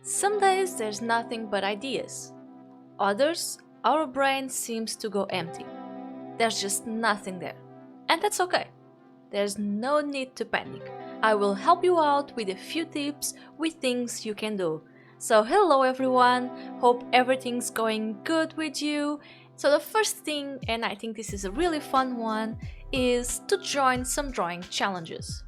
Some days there's nothing but ideas. Others, our brain seems to go empty. There's just nothing there. And that's okay. There's no need to panic. I will help you out with a few tips with things you can do. So hello everyone, hope everything's going good with you. So the first thing, and I think this is a really fun one, is to join some drawing challenges.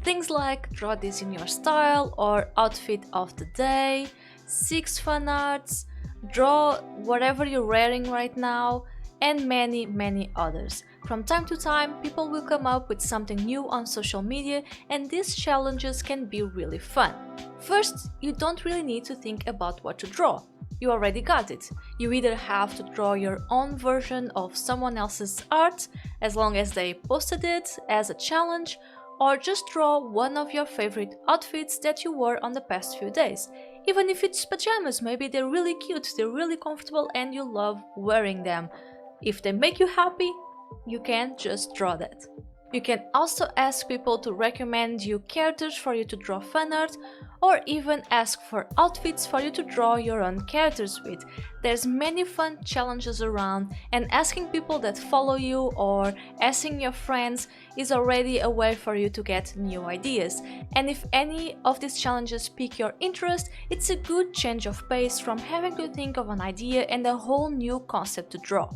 Things like draw this in your style or outfit of the day, 6 fun arts, draw whatever you're wearing right now, and many others. From time to time, people will come up with something new on social media, and these challenges can be really fun. First, you don't really need to think about what to draw. You already got it. You either have to draw your own version of someone else's art, as long as they posted it as a challenge, or just draw one of your favorite outfits that you wore on the past few days. Even if it's pajamas, maybe they're really cute, they're really comfortable and you love wearing them. If they make you happy, you can just draw that. You can also ask people to recommend you characters for you to draw fan art, or even ask for outfits for you to draw your own characters with. There's many fun challenges around, and asking people that follow you or asking your friends is already a way for you to get new ideas. And if any of these challenges pique your interest, it's a good change of pace from having to think of an idea and a whole new concept to draw.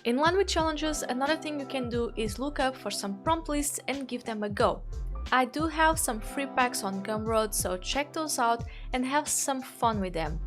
In line with challenges, another thing you can do is look up for some prompt lists and give them a go. I do have some free packs on Gumroad, so check those out and have some fun with them.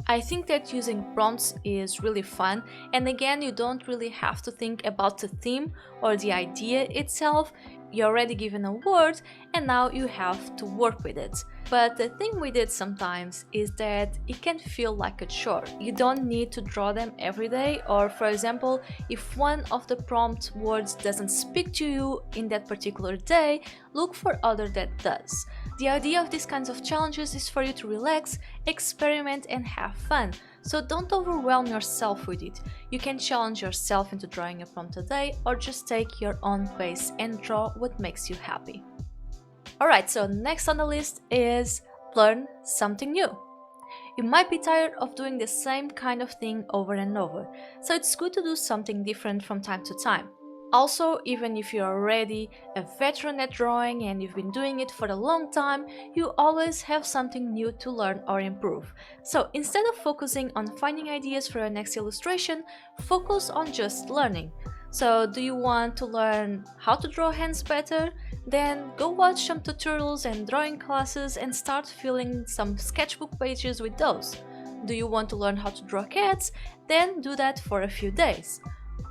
I think that using prompts is really fun, and again, you don't really have to think about the theme or the idea itself. You're already given a word and now you have to work with it. But the thing with it sometimes is that it can feel like a chore. You don't need to draw them every day, or for example, if one of the prompt words doesn't speak to you in that particular day, look for other that does. The idea of these kinds of challenges is for you to relax, experiment and have fun. So don't overwhelm yourself with it. You can challenge yourself into drawing a prompt a day, or just take your own pace and draw what makes you happy. Alright, so next on the list is learn something new. You might be tired of doing the same kind of thing over and over, so it's good to do something different from time to time. Also, even if you're already a veteran at drawing and you've been doing it for a long time, you always have something new to learn or improve. So instead of focusing on finding ideas for your next illustration, focus on just learning. So do you want to learn how to draw hands better? Then go watch some tutorials and drawing classes and start filling some sketchbook pages with those. Do you want to learn how to draw cats? Then do that for a few days.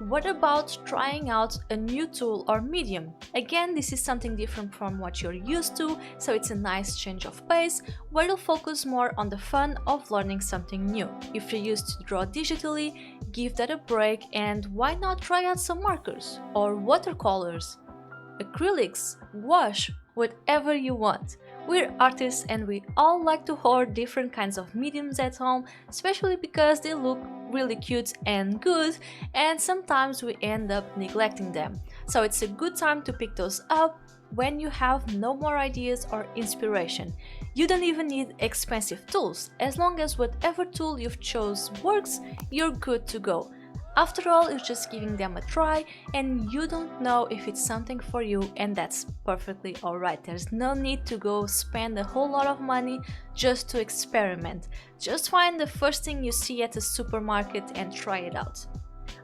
What about trying out a new tool or medium? Again, this is something different from what you're used to, so it's a nice change of pace where you'll focus more on the fun of learning something new. If you're used to draw digitally, give that a break, and why not try out some markers or watercolors, acrylics, gouache, whatever you want. We're artists and we all like to hoard different kinds of mediums at home, especially because they look really cute and good, and sometimes we end up neglecting them. So it's a good time to pick those up when you have no more ideas or inspiration. You don't even need expensive tools. As long as whatever tool you've chose works, you're good to go. After all, you're just giving them a try and you don't know if it's something for you, and that's perfectly alright. There's no need to go spend a whole lot of money just to experiment. Just find the first thing you see at the supermarket and try it out.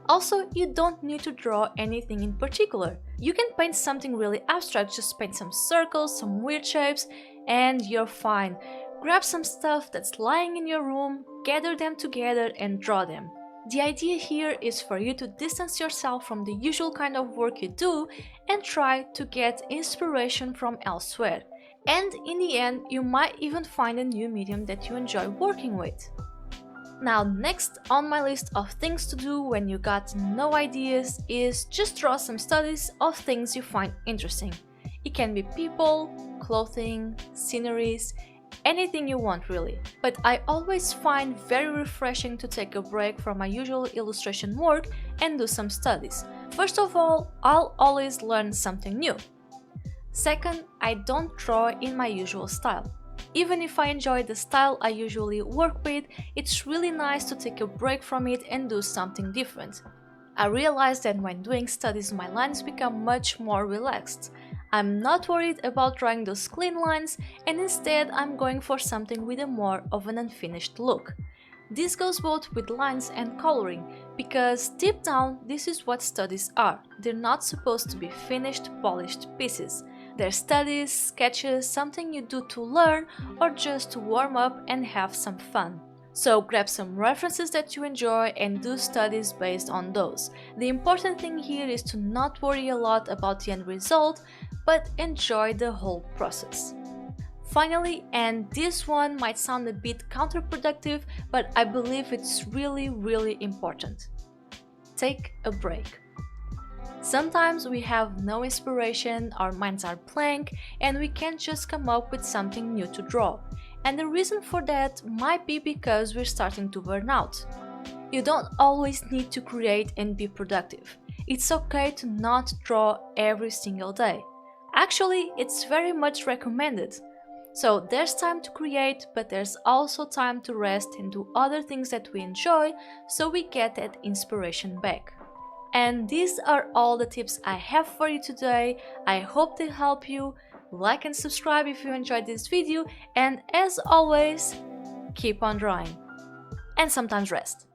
Also, you don't need to draw anything in particular. You can paint something really abstract, just paint some circles, some weird shapes, and you're fine. Grab some stuff that's lying in your room, gather them together and draw them. The idea here is for you to distance yourself from the usual kind of work you do and try to get inspiration from elsewhere. And in the end, you might even find a new medium that you enjoy working with. Now, next on my list of things to do when you got no ideas is just draw some studies of things you find interesting. It can be people, clothing, sceneries, anything you want really. But I always find very refreshing to take a break from my usual illustration work and do some studies. First of all, I'll always learn something new. Second, I don't draw in my usual style. Even if I enjoy the style I usually work with, it's really nice to take a break from it and do something different. I realized that when doing studies, my lines become much more relaxed. I'm not worried about drawing those clean lines, and instead I'm going for something with a more of an unfinished look. This goes both with lines and coloring, because deep down this is what studies are. They're not supposed to be finished, polished pieces. They're studies, sketches, something you do to learn or just to warm up and have some fun. So grab some references that you enjoy and do studies based on those. The important thing here is to not worry a lot about the end result, but enjoy the whole process. Finally, and this one might sound a bit counterproductive, but I believe it's really important. Take a break. Sometimes we have no inspiration, our minds are blank, and we can't just come up with something new to draw. And the reason for that might be because we're starting to burn out. You don't always need to create and be productive. It's okay to not draw every single day. Actually, it's very much recommended. So there's time to create, but there's also time to rest and do other things that we enjoy, so we get that inspiration back. And these are all the tips I have for you today. I hope they help you. Like and subscribe if you enjoyed this video, and as always, keep on drawing. And sometimes rest.